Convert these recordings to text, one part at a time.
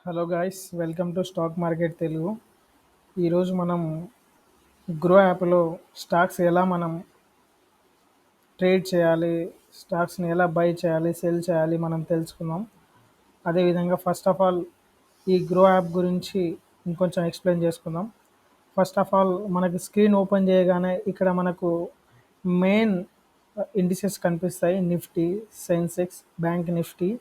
Hello guys, welcome to stock market Telugu. ఈరోజు మనం grow యాప్లో స్టాక్స్ ఎలా మనం ట్రేడ్ చేయాలి, స్టాక్స్ని ఎలా బై చేయాలి, సెల్ చేయాలి మనం తెలుసుకుందాం. అదేవిధంగా ఫస్ట్ ఆఫ్ ఆల్ ఈ గ్రో యాప్ గురించి ఇంకొంచెం ఎక్స్ప్లెయిన్ చేసుకుందాం. ఫస్ట్ ఆఫ్ ఆల్ మనకి స్క్రీన్ ఓపెన్ చేయగానే ఇక్కడ మనకు మెయిన్ ఇండిసెస్ కనిపిస్తాయి. Nifty, Sensex, bank Nifty.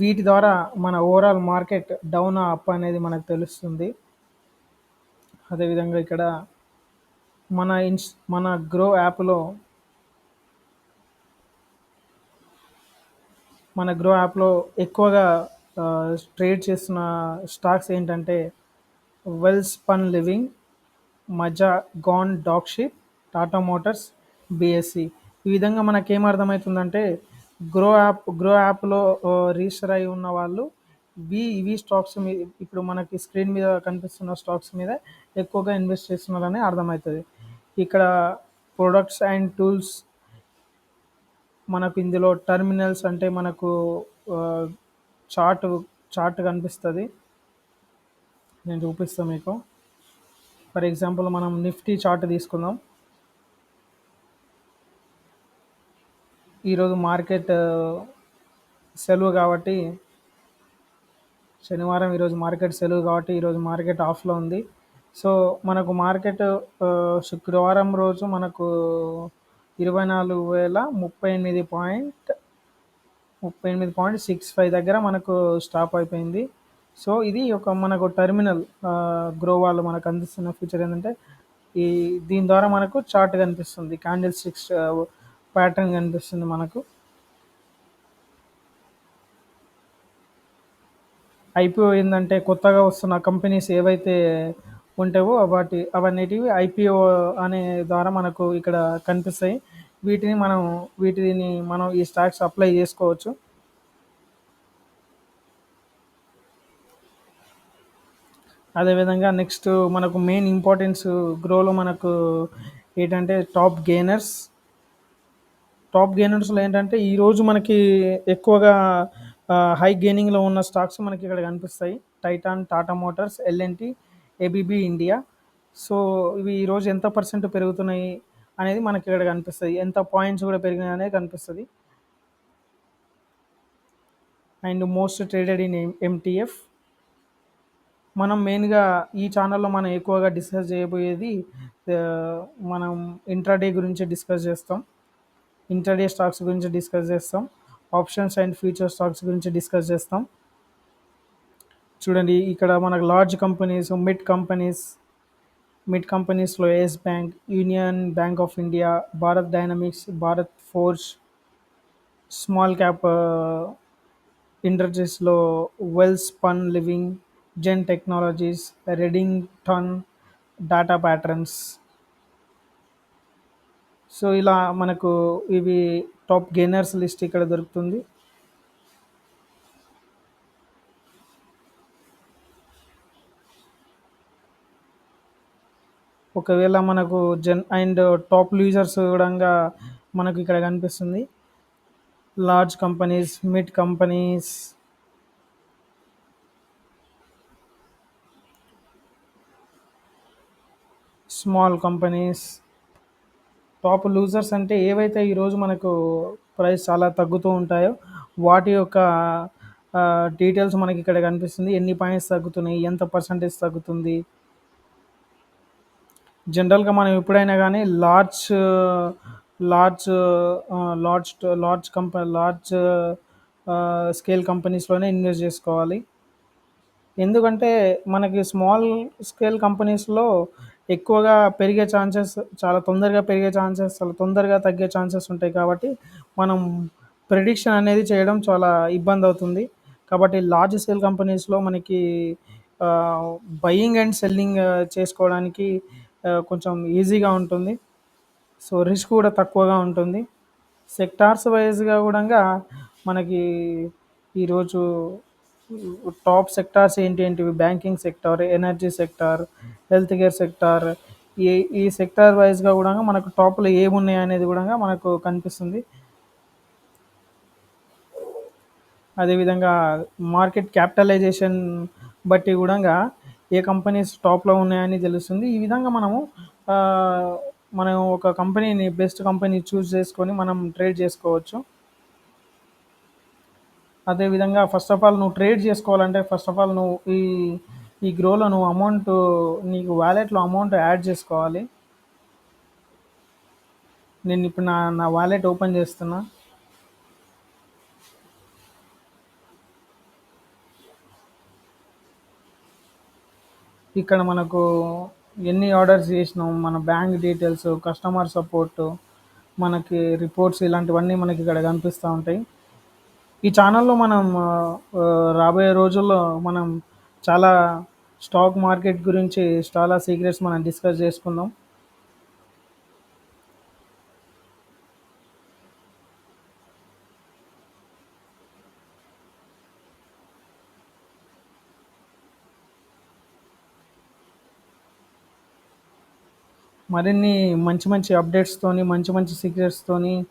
వీటి ద్వారా మన ఓవరాల్ మార్కెట్ డౌన్ అప్ అనేది మనకు తెలుస్తుంది. అదేవిధంగా ఇక్కడ మన గ్రో యాప్లో ఎక్కువగా ట్రేడ్ చేస్తున్న స్టాక్స్ ఏంటంటే వెల్ స్పన్ లివింగ్, మజా గాన్ డాక్షిప్, టాటా మోటార్స్, బిఎస్సి. ఈ విధంగా మనకేం అర్థమవుతుందంటే గ్రో యాప్లో రిజిస్టర్ అయి ఉన్న వాళ్ళు ఇవి స్టాక్స్ మీద, ఇప్పుడు మనకి స్క్రీన్ మీద కనిపిస్తున్న స్టాక్స్ మీద ఎక్కువగా ఇన్వెస్ట్ చేస్తున్నారని అర్థమవుతుంది. ఇక్కడ ప్రొడక్ట్స్ అండ్ టూల్స్, మనకు ఇందులో టర్మినల్స్ అంటే మనకు చార్ట్ చార్ట్ కనిపిస్తుంది. నేను చూపిస్తాను మీకు. ఫర్ ఎగ్జాంపుల్ మనం నిఫ్టీ చార్ట్ తీసుకుందాం. ఈరోజు మార్కెట్ సెలవు కాబట్టి శనివారం, ఈరోజు మార్కెట్ సెలవు కాబట్టి ఈరోజు మార్కెట్ ఆఫ్లో ఉంది. సో మనకు మార్కెట్ శుక్రవారం రోజు మనకు 24,038.65 దగ్గర మనకు స్టాప్ అయిపోయింది. సో ఇది మనకు టర్మినల్. గ్రో వాళ్ళు మనకు అందిస్తున్న ఫీచర్ ఏంటంటే దీని ద్వారా మనకు చార్ట్ కనిపిస్తుంది, క్యాండిల్ స్టిక్స్ ప్యాటర్న్ కనిపిస్తుంది మనకు. ఐపీఓ ఏంటంటే కొత్తగా వస్తున్న కంపెనీస్ ఏవైతే ఉంటావో అవన్నిటివి ఐపీఓ అనే ద్వారా మనకు ఇక్కడ కనిపిస్తాయి. వీటిని మనం ఈ స్టాక్స్ అప్లై చేసుకోవచ్చు. అదేవిధంగా నెక్స్ట్ మనకు మెయిన్ ఇంపార్టెన్స్ గ్రోలో మనకు ఏంటంటే టాప్ గెయినర్స్లో ఏంటంటే ఈరోజు మనకి ఎక్కువగా హై గెయినింగ్లో ఉన్న స్టాక్స్ మనకి ఇక్కడ కనిపిస్తాయి. Titan, Tata Motors, L&T, ABB India. So ఇవి ఈరోజు ఎంత పర్సెంట్ పెరుగుతున్నాయి అనేది మనకి ఇక్కడ కనిపిస్తుంది, ఎంత పాయింట్స్ కూడా పెరిగినాయి అనేది కనిపిస్తుంది. And most traded in MTF. మనం మెయిన్గా ఈ ఛానల్లో మనం ఎక్కువగా డిస్కస్ చేయబోయేది మనం ఇంట్రాడే గురించి డిస్కస్ చేస్తాం, ఇంట్రాడే స్టాక్స్ గురించి డిస్కస్ చేస్తాం, ఆప్షన్స్ అండ్ ఫ్యూచర్ స్టాక్స్ గురించి డిస్కస్ చేస్తాం. చూడండి, ఇక్కడ మనకు లార్జ్ కంపెనీస్, మిడ్ కంపెనీస్లో Yes Bank, Union Bank of India, Bharat Dynamics, Bharat Forge. Small cap ఇండస్ట్రీస్లో Welspun Living, Zen Technologies, Redington, Data Patterns. So ఇలా మనకు ఇవి టాప్ గెయినర్స్ లిస్ట్ ఇక్కడ దొరుకుతుంది. ఒకవేళ మనకు అండ్ టాప్ లూజర్స్ కూడా మనకు ఇక్కడ కనిపిస్తుంది. Large companies, mid companies, small companies. Top losers అంటే ఏవైతే ఈరోజు మనకు ప్రైస్ చాలా తగ్గుతూ ఉంటాయో వాటి యొక్క డీటెయిల్స్ మనకి ఇక్కడ కనిపిస్తుంది. ఎన్ని పాయింట్స్ తగ్గుతున్నాయి, ఎంత పర్సంటేజ్ తగ్గుతుంది. జనరల్గా మనం ఎప్పుడైనా కానీ large large large large scale కంపెనీస్లోనే ఇన్వెస్ట్ చేసుకోవాలి. ఎందుకంటే మనకి స్మాల్ స్కేల్ కంపెనీస్లో ఎక్కువగా పెరిగే ఛాన్సెస్, చాలా తొందరగా పెరిగే ఛాన్సెస్, చాలా తొందరగా తగ్గే ఛాన్సెస్ ఉంటాయి. కాబట్టి మనం ప్రెడిక్షన్ అనేది చేయడం చాలా ఇబ్బంది అవుతుంది. కాబట్టి లార్జ్ స్కేల్ కంపెనీస్లో మనకి బయింగ్ అండ్ సెల్లింగ్ చేసుకోవడానికి కొంచెం ఈజీగా ఉంటుంది. సో రిస్క్ కూడా తక్కువగా ఉంటుంది. సెక్టార్స్ వైజ్గా కూడా మనకి ఈరోజు టాప్ సెక్టార్స్ ఏంటివి: banking sector, energy sector, health care sector. ఈ సెక్టార్ వైజ్గా కూడా మనకు టాప్లో ఏమున్నాయి అనేది కూడా మనకు కనిపిస్తుంది. అదేవిధంగా మార్కెట్ క్యాపిటలైజేషన్ బట్టి కూడా ఏ కంపెనీస్ టాప్లో ఉన్నాయని తెలుస్తుంది. ఈ విధంగా మనము ఆ, మనం ఒక కంపెనీని బెస్ట్ కంపెనీ చూస్ చేసుకొని మనం ట్రేడ్ చేసుకోవచ్చు. అదేవిధంగా ఫస్ట్ ఆఫ్ ఆల్ నువ్వు ట్రేడ్ చేసుకోవాలంటే ఫస్ట్ ఆఫ్ ఆల్ నువ్వు ఈ గ్రోలో నువ్వు అమౌంట్ నీకు వ్యాలెట్లో అమౌంట్ యాడ్ చేసుకోవాలి. నేను ఇప్పుడు నా వాలెట్ ఓపెన్ చేస్తున్నా. ఇక్కడ మనకు ఎన్ని ఆర్డర్స్ చేసినాం, మన బ్యాంక్ డీటెయిల్స్, కస్టమర్ సపోర్ట్, మనకి రిపోర్ట్స్, ఇలాంటివన్నీ మనకి ఇక్కడ కనిపిస్తూ ఉంటాయి. ఈ ఛానల్లో మనం రాబోయే రోజుల్లో మనం చాలా స్టాక్ మార్కెట్ గురించి చాలా సీక్రెట్స్ మనం డిస్కస్ చేసుకుందాం. మరిన్ని మంచి మంచి అప్డేట్స్తోని, మంచి మంచి సీక్రెట్స్తోని,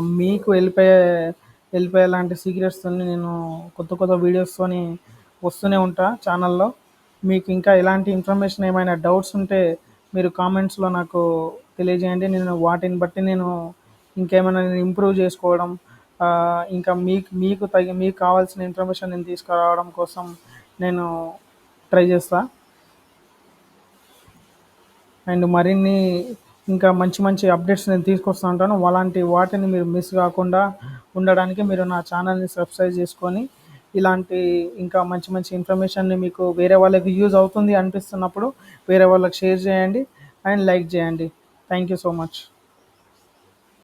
మీకు వెళ్ళిపోయే లాంటి సీక్రెట్స్తోని నేను కొత్త కొత్త వీడియోస్తోని వస్తూనే ఉంటా ఛానల్లో. మీకు ఇంకా ఎలాంటి ఇన్ఫర్మేషన్ ఏమైనా డౌట్స్ ఉంటే మీరు కామెంట్స్లో నాకు తెలియజేయండి. నేను వాటిని బట్టి నేను ఇంకేమైనా నేను ఇంప్రూవ్ చేసుకోవడం, ఆ, ఇంకా మీకు కావాల్సిన ఇన్ఫర్మేషన్ నేను తీసుకురావడం కోసం నేను ట్రై చేస్తా. అండ్ మరిన్ని ఇంకా మంచి మంచి అప్డేట్స్ నేను తీసుకొస్తూ ఉంటాను. అలాంటి వాటిని మీరు మిస్ కాకుండా ఉండడానికి మీరు నా ఛానల్ని సబ్స్క్రైబ్ చేసుకొని ఇలాంటి ఇంకా మంచి మంచి ఇన్ఫర్మేషన్ని మీకు వేరే వాళ్ళకి యూజ్ అవుతుంది అనిపిస్తున్నప్పుడు వేరే వాళ్ళకి షేర్ చేయండి అండ్ లైక్ చేయండి. Thank you so much.